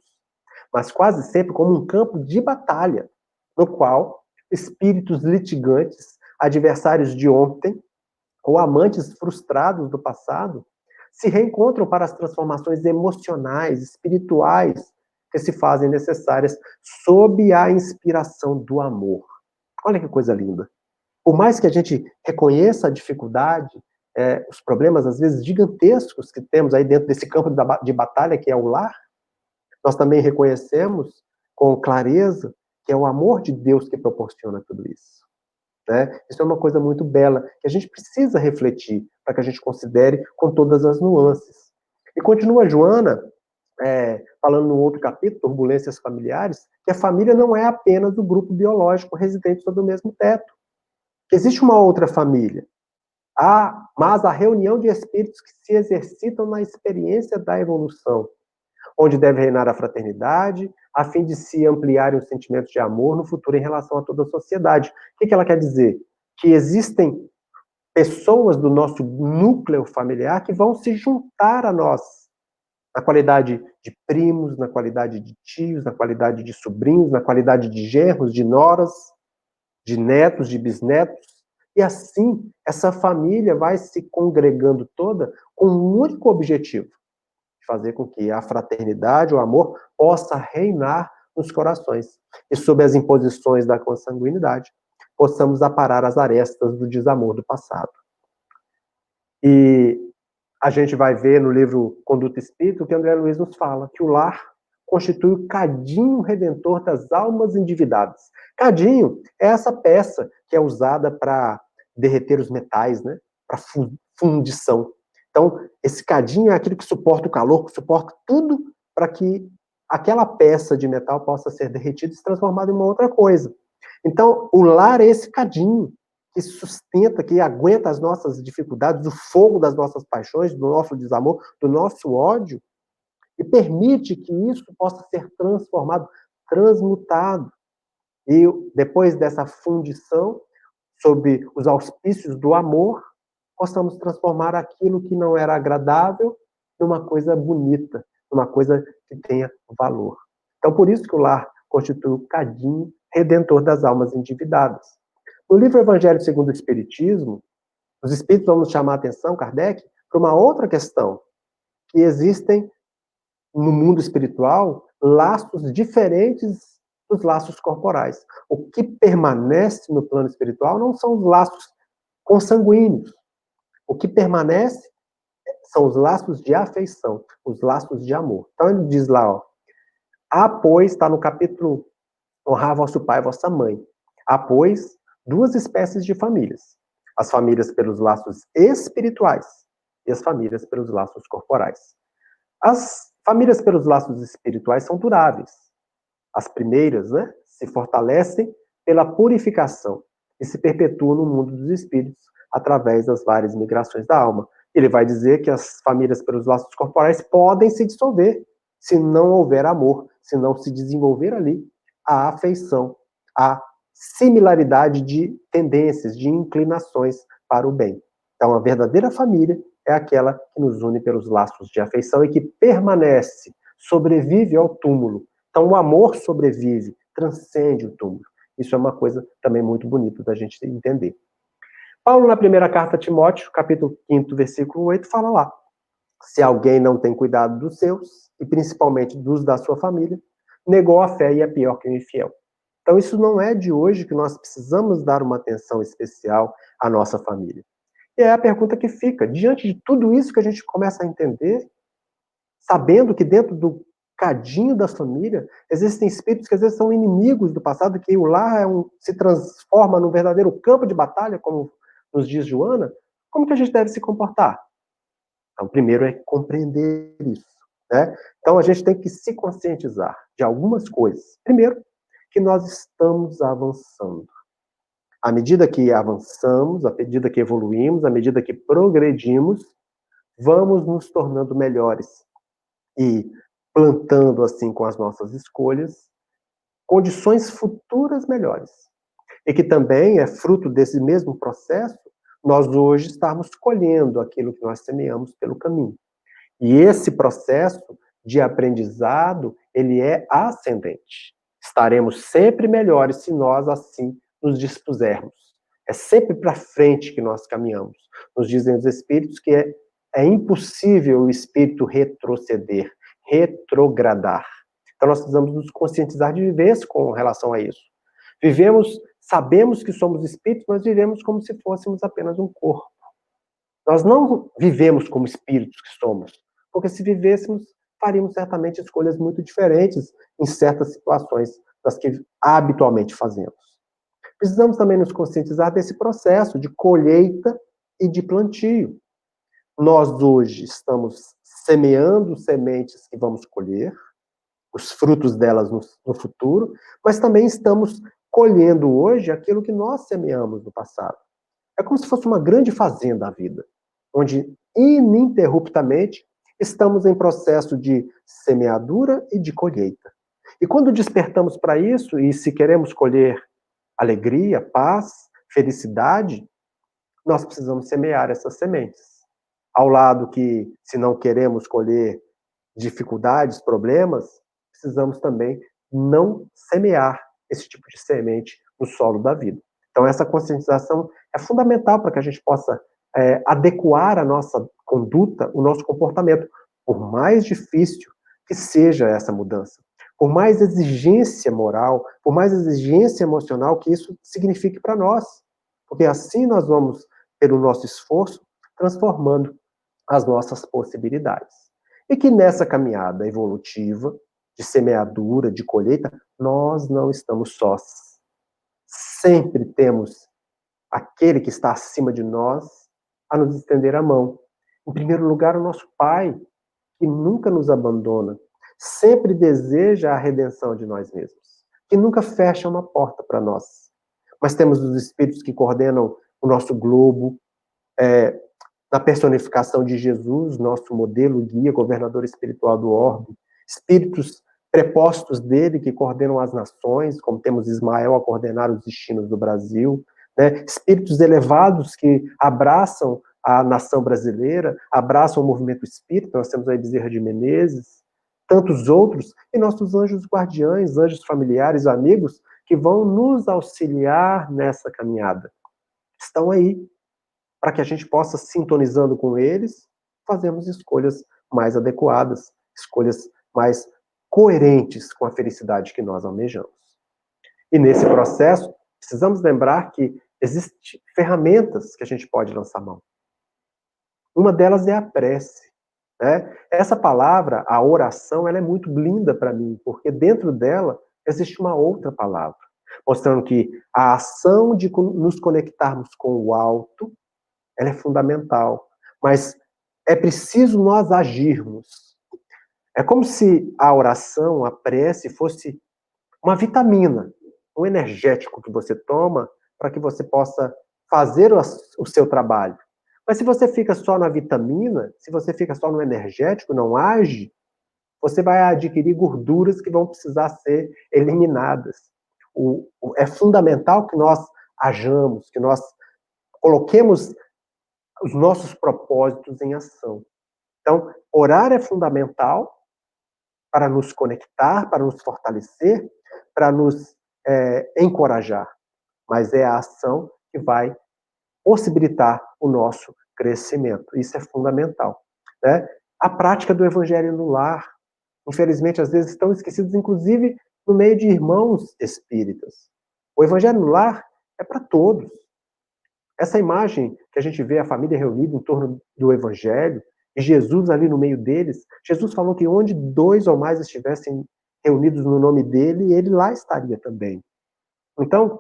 mas quase sempre como um campo de batalha, no qual espíritos litigantes, adversários de ontem, ou amantes frustrados do passado, se reencontram para as transformações emocionais, espirituais, que se fazem necessárias sob a inspiração do amor. Olha que coisa linda. Por mais que a gente reconheça a dificuldade, os problemas, às vezes, gigantescos que temos aí dentro desse campo de batalha que é o lar, nós também reconhecemos com clareza que é o amor de Deus que proporciona tudo isso. Né? Isso é uma coisa muito bela, que a gente precisa refletir, para que a gente considere com todas as nuances. E continua Joana, falando no outro capítulo, Turbulências Familiares, que a família não é apenas o grupo biológico residente sob o mesmo teto. Que existe uma outra família, mas a reunião de espíritos que se exercitam na experiência da evolução, onde deve reinar a fraternidade, a fim de se ampliarem os sentimentos de amor no futuro em relação a toda a sociedade. O que ela quer dizer? Que existem pessoas do nosso núcleo familiar que vão se juntar a nós, na qualidade de primos, na qualidade de tios, na qualidade de sobrinhos, na qualidade de genros, de noras, de netos, de bisnetos, e assim essa família vai se congregando toda com um único objetivo, fazer com que a fraternidade, o amor, possa reinar nos corações. E sob as imposições da consanguinidade, possamos aparar as arestas do desamor do passado. E a gente vai ver no livro Conduta Espírita o que André Luiz nos fala, que o lar constitui o cadinho redentor das almas endividadas. Cadinho é essa peça que é usada para derreter os metais, né? Para fundição. Então, esse cadinho é aquilo que suporta o calor, que suporta tudo para que aquela peça de metal possa ser derretida e se transformada em uma outra coisa. Então, o lar é esse cadinho que sustenta, que aguenta as nossas dificuldades, o fogo das nossas paixões, do nosso desamor, do nosso ódio, e permite que isso possa ser transformado, transmutado. E depois dessa fundição, sob os auspícios do amor, possamos transformar aquilo que não era agradável numa coisa bonita, numa coisa que tenha valor. Então, por isso que o lar constitui o cadinho redentor das almas endividadas. No livro Evangelho segundo o Espiritismo, os espíritos vão nos chamar a atenção, Kardec, para uma outra questão, que existem no mundo espiritual laços diferentes dos laços corporais. O que permanece no plano espiritual não são os laços consanguíneos. O que permanece são os laços de afeição, os laços de amor. Então ele diz lá, ó, pois, está no capítulo honrar vosso pai e vossa mãe. Há, pois, duas espécies de famílias. As famílias pelos laços espirituais e as famílias pelos laços corporais. As famílias pelos laços espirituais são duráveis. As primeiras, né, se fortalecem pela purificação e se perpetuam no mundo dos espíritos através das várias migrações da alma. Ele vai dizer que as famílias pelos laços corporais podem se dissolver se não houver amor, se não se desenvolver ali a afeição, a similaridade de tendências, de inclinações para o bem. Então, a verdadeira família é aquela que nos une pelos laços de afeição e que permanece, sobrevive ao túmulo. Então, o amor sobrevive, transcende o túmulo. Isso é uma coisa também muito bonita da gente entender. Paulo, na primeira carta a Timóteo, capítulo 5, versículo 8, fala lá: se alguém não tem cuidado dos seus, e principalmente dos da sua família, negou a fé e é pior que o infiel. Então, isso não é de hoje que nós precisamos dar uma atenção especial à nossa família. E é a pergunta que fica, diante de tudo isso que a gente começa a entender, sabendo que dentro do cadinho da família, existem espíritos que às vezes são inimigos do passado, que o lar se transforma num verdadeiro campo de batalha, como nos diz Joana, como que a gente deve se comportar? Então, primeiro é compreender isso, né? Então, a gente tem que se conscientizar de algumas coisas. Primeiro, que nós estamos avançando. À medida que avançamos, à medida que evoluímos, à medida que progredimos, vamos nos tornando melhores e plantando, assim, com as nossas escolhas, condições futuras melhores. E que também é fruto desse mesmo processo, nós hoje estamos colhendo aquilo que nós semeamos pelo caminho. E esse processo de aprendizado, ele é ascendente. Estaremos sempre melhores se nós assim nos dispusermos. É sempre para frente que nós caminhamos. Nos dizem os espíritos que é impossível o espírito retroceder, retrogradar. Então nós precisamos nos conscientizar de viver com relação a isso. Sabemos que somos espíritos, mas vivemos como se fôssemos apenas um corpo. Nós não vivemos como espíritos que somos, porque se vivêssemos, faríamos certamente escolhas muito diferentes em certas situações das que habitualmente fazemos. Precisamos também nos conscientizar desse processo de colheita e de plantio. Nós hoje estamos semeando sementes que vamos colher, os frutos delas no futuro, mas também estamos colhendo hoje aquilo que nós semeamos no passado. É como se fosse uma grande fazenda a vida, onde ininterruptamente estamos em processo de semeadura e de colheita. E quando despertamos para isso, e se queremos colher alegria, paz, felicidade, nós precisamos semear essas sementes. Ao lado que, se não queremos colher dificuldades, problemas, precisamos também não semear esse tipo de semente no solo da vida. Então, essa conscientização é fundamental para que a gente possa adequar a nossa conduta, o nosso comportamento, por mais difícil que seja essa mudança, por mais exigência moral, por mais exigência emocional que isso signifique para nós, porque assim nós vamos, pelo nosso esforço, transformando as nossas possibilidades. E que nessa caminhada evolutiva, de semeadura, de colheita, nós não estamos sós. Sempre temos aquele que está acima de nós a nos estender a mão. Em primeiro lugar, o nosso Pai, que nunca nos abandona, sempre deseja a redenção de nós mesmos, que nunca fecha uma porta para nós. Mas temos os espíritos que coordenam o nosso globo, na personificação de Jesus, nosso modelo, guia, governador espiritual do orbe, espíritos prepostos dele que coordenam as nações, como temos Ismael a coordenar os destinos do Brasil, né? Espíritos elevados que abraçam a nação brasileira, abraçam o movimento espírita, nós temos aí Bezerra de Menezes, tantos outros, e nossos anjos guardiães, anjos familiares, amigos, que vão nos auxiliar nessa caminhada. Estão aí, para que a gente possa, sintonizando com eles, fazermos escolhas mais adequadas, escolhas mais coerentes com a felicidade que nós almejamos. E nesse processo, precisamos lembrar que existem ferramentas que a gente pode lançar mão. Uma delas é a prece. Né? Essa palavra, a oração, ela é muito linda para mim, porque dentro dela existe uma outra palavra, mostrando que a ação de nos conectarmos com o alto, ela é fundamental, mas é preciso nós agirmos. É como se a oração, a prece, fosse uma vitamina, um energético que você toma para que você possa fazer o seu trabalho. Mas se você fica só na vitamina, se você fica só no energético, não age, você vai adquirir gorduras que vão precisar ser eliminadas. É fundamental que nós hajamos, que nós coloquemos os nossos propósitos em ação. Então, orar é fundamental para nos conectar, para nos fortalecer, para nos encorajar. Mas é a ação que vai possibilitar o nosso crescimento. Isso é fundamental. Né? A prática do evangelho no lar, infelizmente, às vezes estão esquecidos, inclusive no meio de irmãos espíritas. O evangelho no lar é para todos. Essa imagem que a gente vê a família reunida em torno do evangelho, e Jesus ali no meio deles, Jesus falou que onde 2 ou mais estivessem reunidos no nome dele, ele lá estaria também. Então,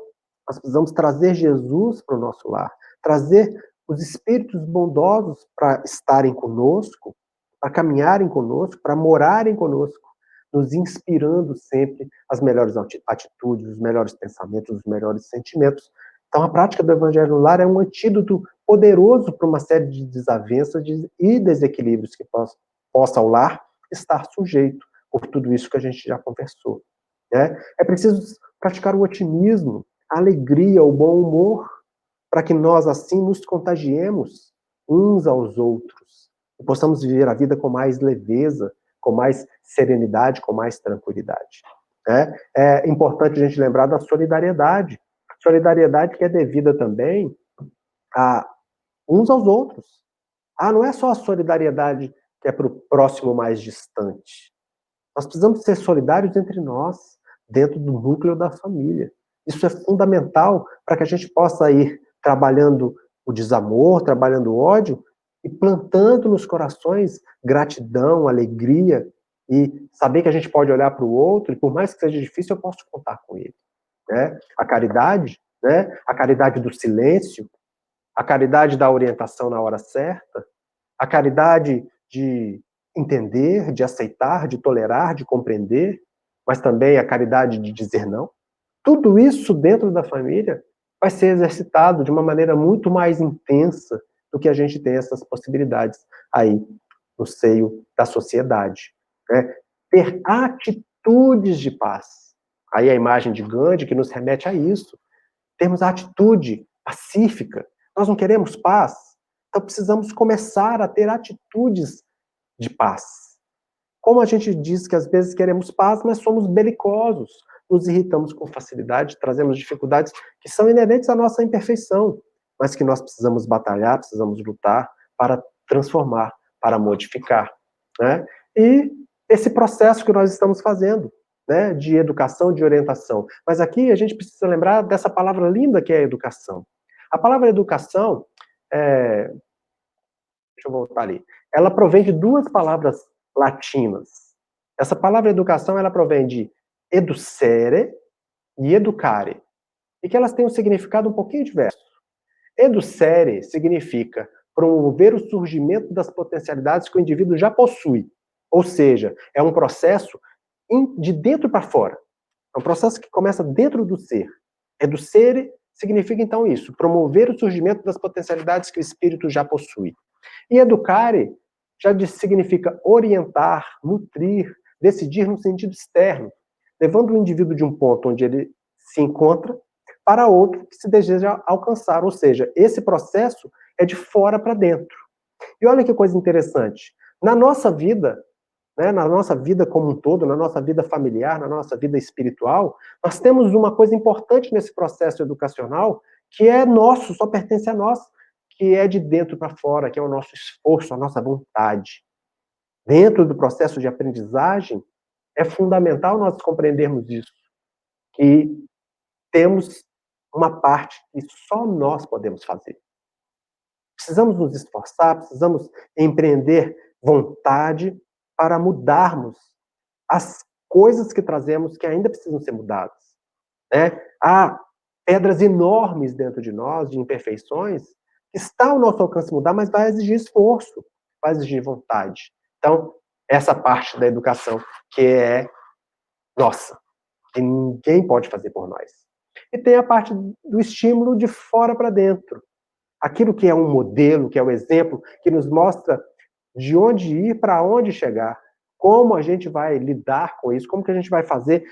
nós precisamos trazer Jesus para o nosso lar, trazer os espíritos bondosos para estarem conosco, para caminharem conosco, para morarem conosco, nos inspirando sempre as melhores atitudes, os melhores pensamentos, os melhores sentimentos. Então, a prática do evangelho no lar é um antídoto poderoso para uma série de desavenças e desequilíbrios que possa o lar estar sujeito por tudo isso que a gente já conversou. Né? É preciso praticar o otimismo, a alegria, o bom humor, para que nós, assim, nos contagiemos uns aos outros e possamos viver a vida com mais leveza, com mais serenidade, com mais tranquilidade. Né? É importante a gente lembrar da solidariedade. Solidariedade que é devida também a uns aos outros. Não é só a solidariedade que é para o próximo mais distante. Nós precisamos ser solidários entre nós, dentro do núcleo da família. Isso é fundamental para que a gente possa ir trabalhando o desamor, trabalhando o ódio, e plantando nos corações gratidão, alegria, e saber que a gente pode olhar para o outro, e por mais que seja difícil, eu posso contar com ele. Né? A caridade, né? A caridade do silêncio, a caridade da orientação na hora certa, a caridade de entender, de aceitar, de tolerar, de compreender, mas também a caridade de dizer não. Tudo isso dentro da família vai ser exercitado de uma maneira muito mais intensa do que a gente tem essas possibilidades aí no seio da sociedade. Né? Ter atitudes de paz. Aí a imagem de Gandhi que nos remete a isso. Termos a atitude pacífica. Nós não queremos paz, então precisamos começar a ter atitudes de paz. Como a gente diz que às vezes queremos paz, mas somos belicosos, nos irritamos com facilidade, trazemos dificuldades que são inerentes à nossa imperfeição, mas que nós precisamos batalhar, precisamos lutar para transformar, para modificar. Né? E esse processo que nós estamos fazendo, né, de educação, de orientação. Mas aqui a gente precisa lembrar dessa palavra linda que é educação. A palavra educação, deixa eu voltar ali, ela provém de duas palavras latinas. Essa palavra educação, ela provém de educere e educare, e que elas têm um significado um pouquinho diverso. Educere significa promover o surgimento das potencialidades que o indivíduo já possui, ou seja, é um processo de dentro para fora. É um processo que começa dentro do ser. Educere significa, então, isso, promover o surgimento das potencialidades que o espírito já possui. E educare já significa orientar, nutrir, decidir no sentido externo, levando o indivíduo de um ponto onde ele se encontra para outro que se deseja alcançar. Ou seja, esse processo é de fora para dentro. E olha que coisa interessante. Na nossa vida, né, na nossa vida como um todo, na nossa vida familiar, na nossa vida espiritual, nós temos uma coisa importante nesse processo educacional que é nosso, só pertence a nós, que é de dentro para fora, que é o nosso esforço, a nossa vontade. Dentro do processo de aprendizagem, é fundamental nós compreendermos isso, que temos uma parte que só nós podemos fazer. Precisamos nos esforçar, precisamos empreender vontade para mudarmos as coisas que trazemos que ainda precisam ser mudadas. Né? Há pedras enormes dentro de nós, de imperfeições, que está ao nosso alcance mudar, mas vai exigir esforço, vai exigir vontade. Então, essa parte da educação que é nossa, que ninguém pode fazer por nós. E tem a parte do estímulo de fora para dentro. Aquilo que é um modelo, que é o exemplo, que nos mostra de onde ir, para onde chegar, como a gente vai lidar com isso, como que a gente vai fazer,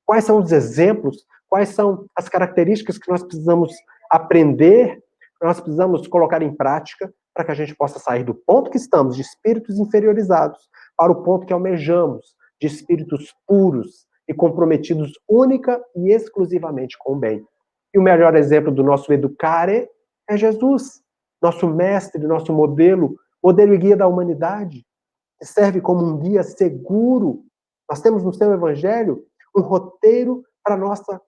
quais são os exemplos, quais são as características que nós precisamos aprender, que nós precisamos colocar em prática para que a gente possa sair do ponto que estamos, de espíritos inferiorizados, para o ponto que almejamos, de espíritos puros e comprometidos única e exclusivamente com o bem. E o melhor exemplo do nosso educare é Jesus, nosso mestre, nosso modelo, modelo e guia da humanidade, que serve como um guia seguro. Nós temos no seu evangelho um roteiro para a nossa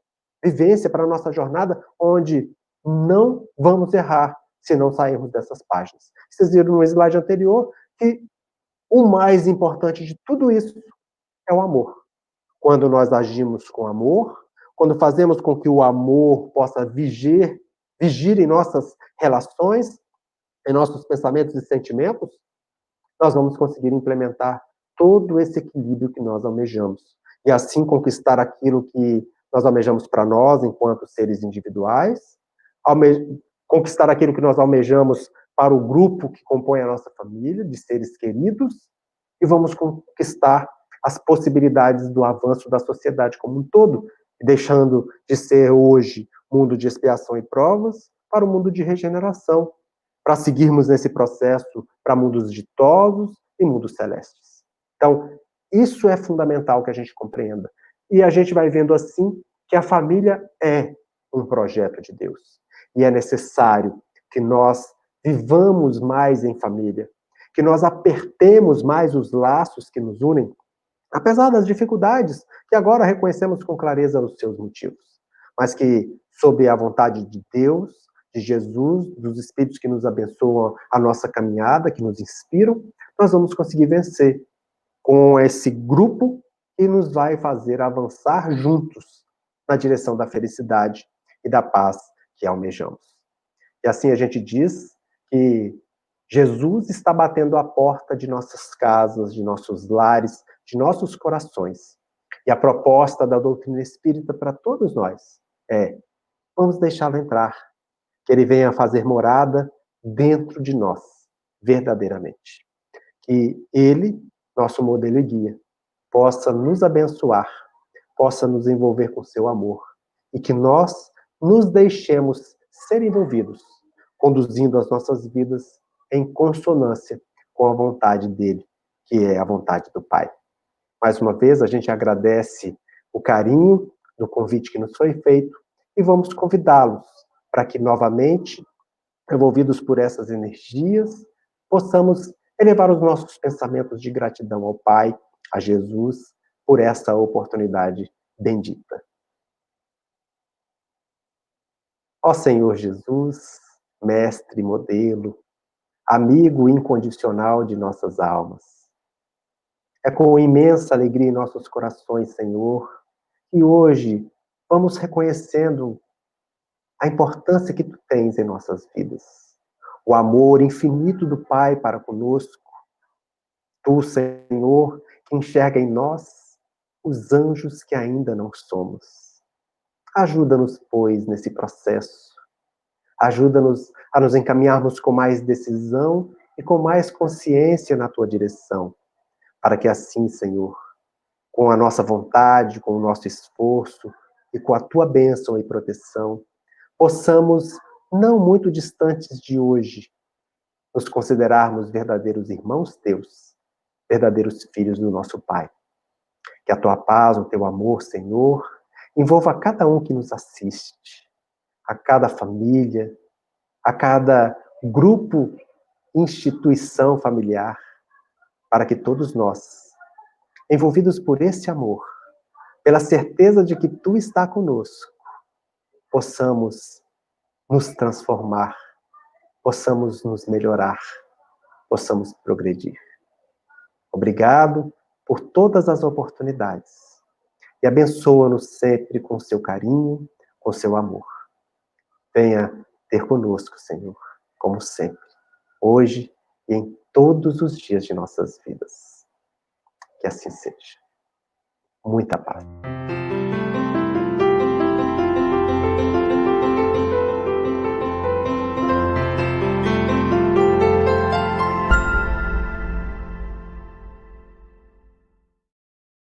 vivência, para a nossa jornada, onde não vamos errar se não sairmos dessas páginas. Vocês viram no slide anterior que o mais importante de tudo isso é o amor. Quando nós agimos com amor, quando fazemos com que o amor possa vigir em nossas relações, em nossos pensamentos e sentimentos, nós vamos conseguir implementar todo esse equilíbrio que nós almejamos. E assim conquistar aquilo que nós almejamos para nós, enquanto seres individuais, conquistar aquilo que nós almejamos para o grupo que compõe a nossa família, de seres queridos, e vamos conquistar as possibilidades do avanço da sociedade como um todo, deixando de ser hoje mundo de expiação e provas para o mundo de regeneração, para seguirmos nesse processo para mundos ditosos e mundos celestes. Então, isso é fundamental que a gente compreenda. E a gente vai vendo assim que a família é um projeto de Deus. E é necessário que nós vivamos mais em família, que nós apertemos mais os laços que nos unem, apesar das dificuldades que agora reconhecemos com clareza os seus motivos, mas que, sob a vontade de Deus, de Jesus, dos Espíritos que nos abençoam a nossa caminhada, que nos inspiram, nós vamos conseguir vencer com esse grupo que nos vai fazer avançar juntos na direção da felicidade e da paz que almejamos. E assim a gente diz que Jesus está batendo a porta de nossas casas, de nossos lares, de nossos corações. E a proposta da doutrina espírita para todos nós é: vamos deixá-lo entrar, que ele venha fazer morada dentro de nós, verdadeiramente. Que ele, nosso modelo e guia, possa nos abençoar, possa nos envolver com seu amor, e que nós nos deixemos ser envolvidos, conduzindo as nossas vidas em consonância com a vontade dele, que é a vontade do Pai. Mais uma vez, a gente agradece o carinho do convite que nos foi feito e vamos convidá-los para que novamente, envolvidos por essas energias, possamos elevar os nossos pensamentos de gratidão ao Pai, a Jesus, por essa oportunidade bendita. Ó Senhor Jesus, mestre, modelo, amigo incondicional de nossas almas, é com imensa alegria em nossos corações, Senhor, que hoje vamos reconhecendo a importância que tu tens em nossas vidas, o amor infinito do Pai para conosco, tu, Senhor, que enxerga em nós os anjos que ainda não somos. Ajuda-nos, pois, nesse processo. Ajuda-nos a nos encaminharmos com mais decisão e com mais consciência na tua direção, para que assim, Senhor, com a nossa vontade, com o nosso esforço e com a tua bênção e proteção, possamos, não muito distantes de hoje, nos considerarmos verdadeiros irmãos teus, verdadeiros filhos do nosso Pai. Que a tua paz, o teu amor, Senhor, envolva cada um que nos assiste, a cada família, a cada grupo, instituição familiar, para que todos nós, envolvidos por esse amor, pela certeza de que tu está conosco, possamos nos transformar, possamos nos melhorar, possamos progredir. Obrigado por todas as oportunidades e abençoa-nos sempre com seu carinho, com seu amor. Venha ter conosco, Senhor, como sempre, hoje e em todos os dias de nossas vidas. Que assim seja. Muita paz.